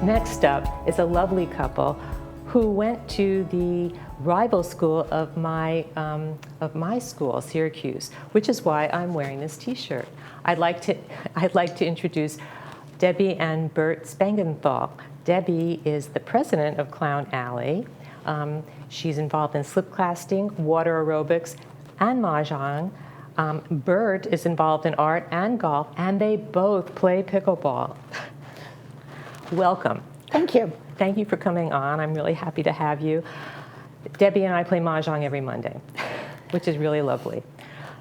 Next up is a lovely couple who went to the rival school of my school, Syracuse, which is why I'm wearing this T-shirt. I'd like to introduce Debbie and Bert Spangenthal. Debbie is the president of Clown Alley. She's involved in slip casting, water aerobics, and mahjong. Bert is involved in art and golf, and they both play pickleball. Welcome. Thank you. Thank you for coming on. I'm really happy to have you. Debbie and I play mahjong every Monday, which is really lovely.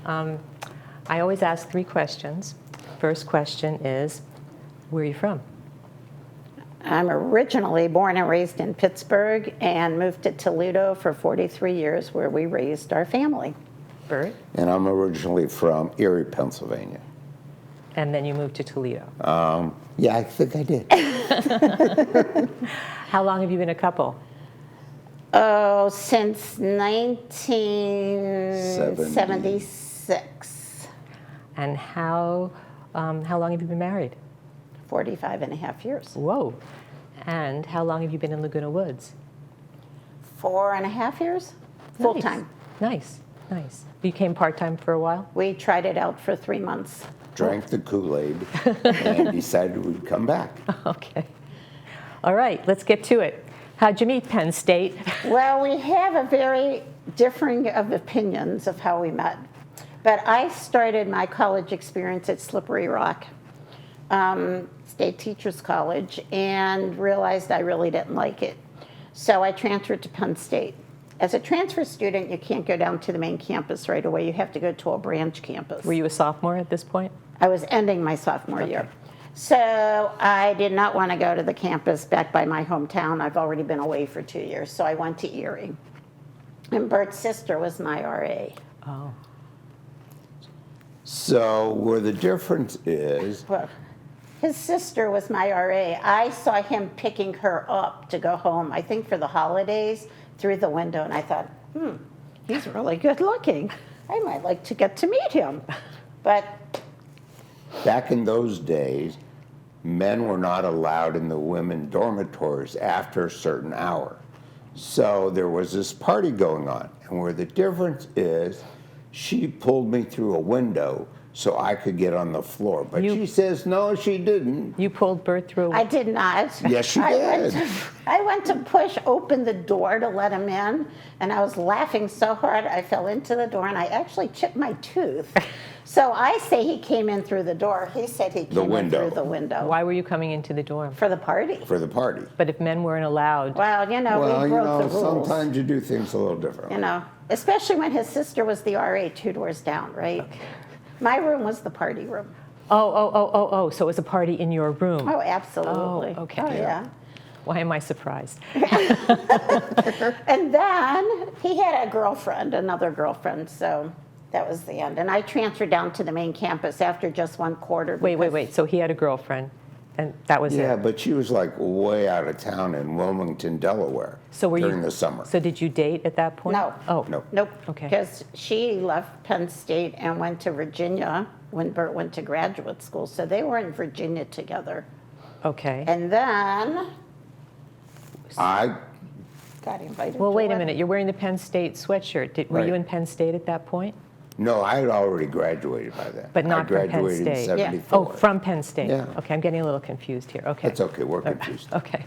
I always ask 3 questions. First question is, where are you from? I'm originally born and raised in Pittsburgh and moved to Toledo for 43 years, where we raised our family. Bert? And I'm originally from Erie, Pennsylvania. And then you moved to Toledo. Yeah, I think I did. How long have you been a couple? Oh, since 1976. And how long have you been married? 45 and a half years. Whoa. And how long have you been in Laguna Woods? 4.5 years, full time. Nice, nice. You came part-time for a while? We tried it out for 3 months. Drank the Kool-Aid and decided we'd come back. Okay. All right, let's get to it. How'd you meet, Penn State? Well, we have a very differing of opinions of how we met. But I started my college experience at Slippery Rock State Teachers College and realized I really didn't like it. So I transferred to Penn State. As a transfer student, you can't go down to the main campus right away. You have to go to a branch campus. Were you a sophomore at this point? I was ending my sophomore year. So I did not want to go to the campus back by my hometown. I've already been away for 2 years, so I went to Erie. And Bert's sister was my RA. Oh. So where the difference is... Well, his sister was my RA. I saw him picking her up to go home, I think for the holidays, through the window, and I thought, he's really good looking. I might like to get to meet him. But Back in those days, men were not allowed in the women dormitories after a certain hour. So there was this party going on, and where the difference is, she pulled me through a window so I could get on the floor. But she says, no, she didn't. You pulled Bert through? I did not. Yes, she did. I went to push open the door to let him in, and I was laughing so hard I fell into the door, and I actually chipped my tooth. So I say he came in through the door. He said he came in through the window. Why were you coming into the dorm? For the party. For the party. But if men weren't allowed... Well, we broke the rules. Sometimes you do things a little different. Especially when his sister was the RA 2 doors down, right? Okay. My room was the party room. Oh, so it was a party in your room. Oh, absolutely. Oh, okay. Oh, yeah. Why am I surprised? And then he had another girlfriend, so that was the end. And I transferred down to the main campus after just 1 quarter. Wait. So he had a girlfriend, and that was it? Yeah, but she was like way out of town in Wilmington, Delaware during the summer. So did you date at that point? No. Oh. No. Nope. Okay. Because she left Penn State and went to Virginia when Bert went to graduate school. So they were in Virginia together. Okay. And then I got invited. Well, to wait a wedding. minute. You're wearing the Penn State sweatshirt. Were you in Penn State at that point? No, I had already graduated by then. But not from Penn graduated State. in 74. Oh, from Penn State. Yeah. Okay, I'm getting a little confused here. Okay. That's okay, we're confused. Okay.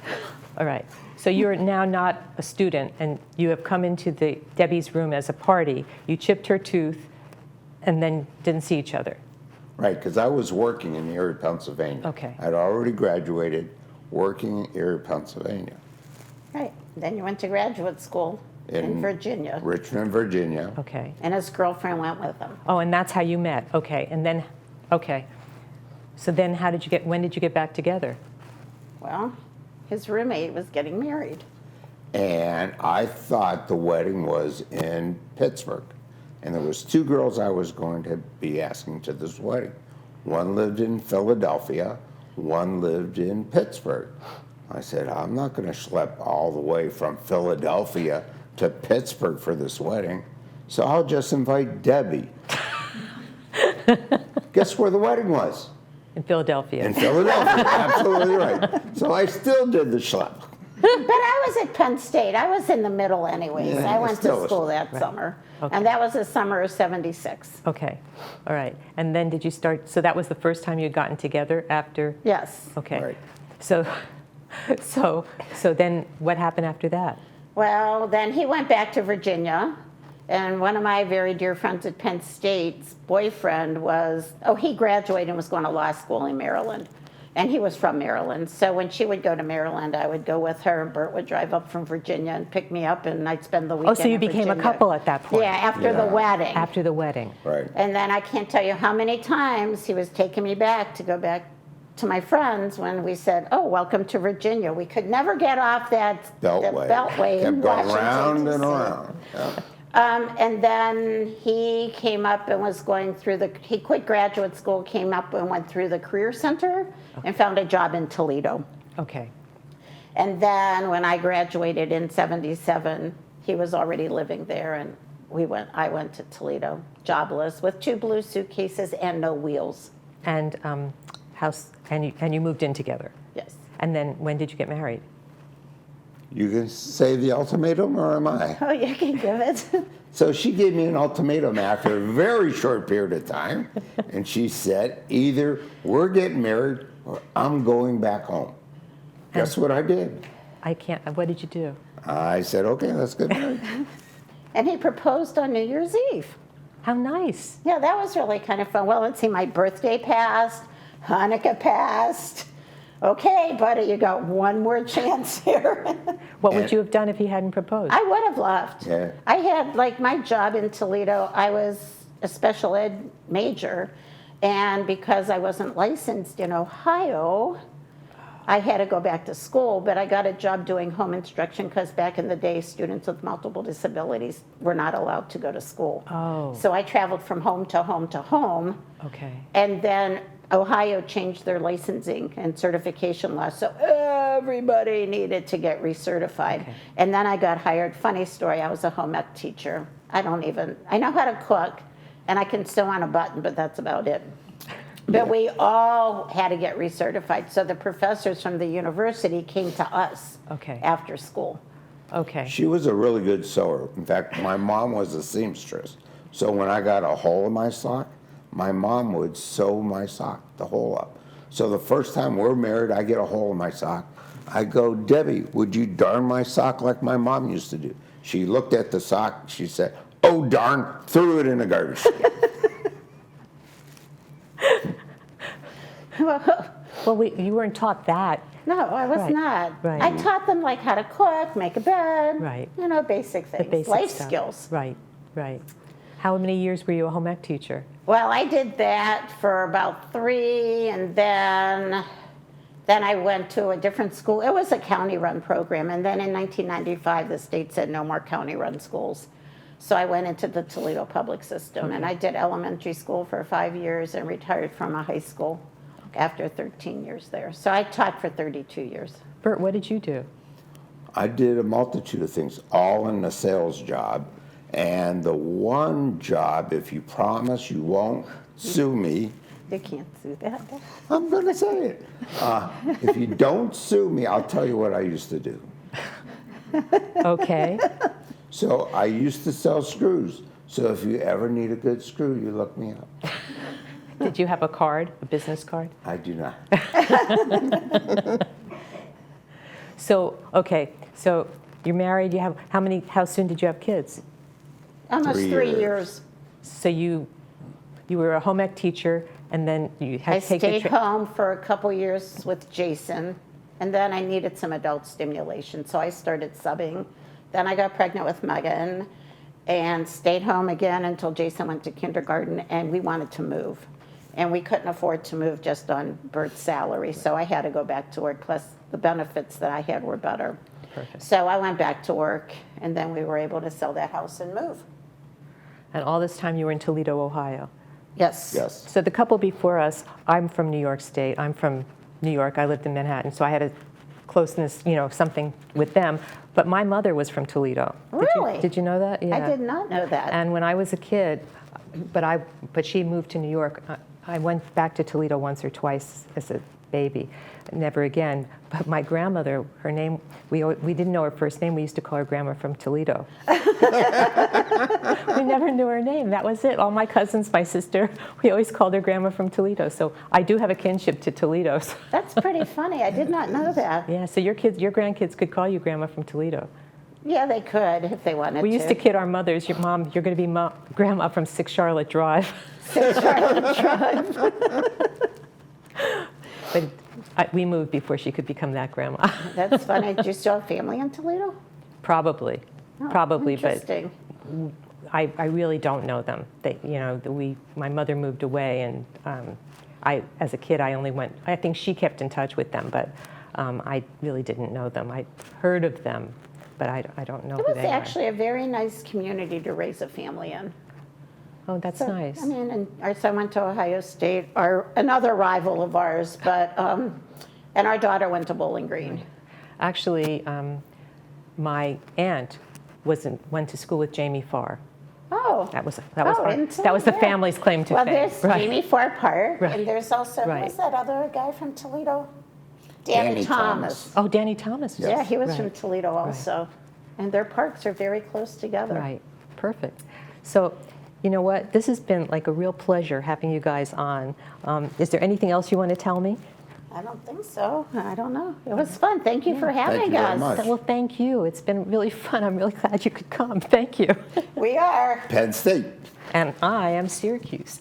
All right. So you're now not a student, and you have come into Debbie's room as a party. You chipped her tooth, and then didn't see each other. Right, because I was working in Erie, Pennsylvania. Okay. I'd already graduated, working in Erie, Pennsylvania. Right. Then you went to graduate school in Virginia. Richmond, Virginia. Okay. And his girlfriend went with him. Oh, and that's how you met. Okay. And then, okay. So then when did you get back together? Well, his roommate was getting married. And I thought the wedding was in Pittsburgh. And there was 2 girls I was going to be asking to this wedding. One lived in Philadelphia, one lived in Pittsburgh. I said, I'm not going to schlep all the way from Philadelphia to Pittsburgh for this wedding, so I'll just invite Debbie. Guess where the wedding was? In Philadelphia. In Philadelphia, absolutely right. So I still did the schlep. But I was at Penn State. I was in the middle anyways. Yeah, I went still to a school schlep. that summer. Okay. And that was the summer of 76. Okay, all right. And then did you start, so that was the first time you'd gotten together after? Yes. Okay. Right. So then what happened after that? Well, then he went back to Virginia. And one of my very dear friends at Penn State's boyfriend was, he graduated and was going to law school in Maryland. And he was from Maryland. So when she would go to Maryland, I would go with her, and Bert would drive up from Virginia and pick me up, and I'd spend the weekend Oh, so you in became a Virginia. couple at that point? Yeah, after the Yeah. wedding. After the wedding. Right. And then I can't tell you how many times he was taking me back to go back to my friends when we said, welcome to Virginia. We could never get off that Beltway. beltway in Kept going Washington, round and DC. around. Yeah. And then he came up and was going through he quit graduate school, came up and went through the Career Center and found a job in Toledo. Okay. And then when I graduated in 77, he was already living there, and I went to Toledo, jobless, with 2 blue suitcases and no wheels. And and you moved in together. Yes. And then when did you get married? You can say the ultimatum, or am I? Oh, you can give it. So she gave me an ultimatum after a very short period of time, and she said, either we're getting married or I'm going back home. Guess what I did? What did you do? I said, okay, let's get married. And he proposed on New Year's Eve. How nice. Yeah, that was really kind of fun. Well, let's see, my birthday passed, Hanukkah passed. Okay, buddy, you got one more chance here. What would you have done if he hadn't proposed? I would have left. Yeah. I had, my job in Toledo, I was a special ed major, and because I wasn't licensed in Ohio, I had to go back to school, but I got a job doing home instruction because back in the day, students with multiple disabilities were not allowed to go to school. Oh. So I traveled from home to home to home. Okay. And then Ohio changed their licensing and certification laws, so everybody needed to get recertified. Okay. And then I got hired. Funny story, I was a home ec teacher. I know how to cook, and I can sew on a button, but that's about it. But we all had to get recertified, so the professors from the university came to us after school. Okay. She was a really good sewer. In fact, my mom was a seamstress. So when I got a hole in my sock, my mom would sew my sock, the hole up. So the first time we're married, I get a hole in my sock. I go, Debbie, would you darn my sock like my mom used to do? She looked at the sock, she said, oh darn, threw it in the garbage. Well, you weren't taught that. No, I was Right, not. right. I taught them how to cook, make a bed, Right. Basic things, The basic life stuff. skills. Right, right. How many years were you a home ec teacher? Well, I did that for about 3, and then I went to a different school. It was a county-run program, and then in 1995, the state said no more county-run schools. So I went into the Toledo public system, and I did elementary school for 5 years and retired from a high school after 13 years there. So I taught for 32 years. Bert, what did you do? I did a multitude of things, all in the sales job. And the one job, if you promise you won't sue me, You can't do that. I'm going to say it. If you don't sue me, I'll tell you what I used to do. Okay. So I used to sell screws. So if you ever need a good screw, you look me up. Did you have a card, a business card? I do not. So you're married, you have, how soon did you have kids? Almost 3 3 years. years. So you were a home ec teacher, and then you had I to take stayed home for a couple years with Jason, and then I needed some adult stimulation, so I started subbing. Then I got pregnant with Megan and stayed home again until Jason went to kindergarten, and we wanted to move. And we couldn't afford to move just on Bert's salary, so I had to go back to work, plus the benefits that I had were better. Perfect. So I went back to work, and then we were able to sell that house and move. And all this time you were in Toledo, Ohio. Yes. Yes. So the couple before us, I'm from New York State. I'm from New York. I lived in Manhattan, so I had a closeness, something with them. But my mother was from Toledo. Really? Did you know that? Yeah. I did not know that. And when I was a kid, but she moved to New York I went back to Toledo once or twice as a baby, never again. But my grandmother, her name, we didn't know her first name. We used to call her Grandma from Toledo. We never knew her name. That was it. All my cousins, my sister, we always called her Grandma from Toledo. So I do have a kinship to Toledo. That's pretty funny. I did not know that. Yeah, so your grandkids could call you Grandma from Toledo. Yeah, they could if they wanted to. We used to kid our mothers, you're going to be Grandma from 6 Charlotte Drive. 6 Charlotte Drive. But we moved before she could become that grandma. That's funny. Do you still have family in Toledo? Probably, Oh, probably, but interesting. I really don't know them. My mother moved away, and as a kid, I only went. I think she kept in touch with them, but I really didn't know them. I heard of them, but I don't know It who was they actually a very nice community to raise a family in. are. Oh, that's nice. I mean, and our son went to Ohio State, another rival of ours, but and our daughter went to Bowling Green. Actually, my aunt went to school with Jamie Farr. Oh, That was the yeah. family's claim to well, fame. there's Right. Jamie Farr Park, Right. and there's also Right. who's that other guy from Toledo? Danny Danny Thomas. Oh, Danny Thomas. Yeah, he was Right. from Toledo also, and their parks are very close together. Right, perfect. So, you know what? This has been like a real pleasure having you guys on. Is there anything else you want to tell me? I don't think so. I don't know. It was fun. Thank you for having Thank you very us. much. Well, thank you. It's been really fun. I'm really glad you could come. Thank you. We are. Penn State. And I am Syracuse.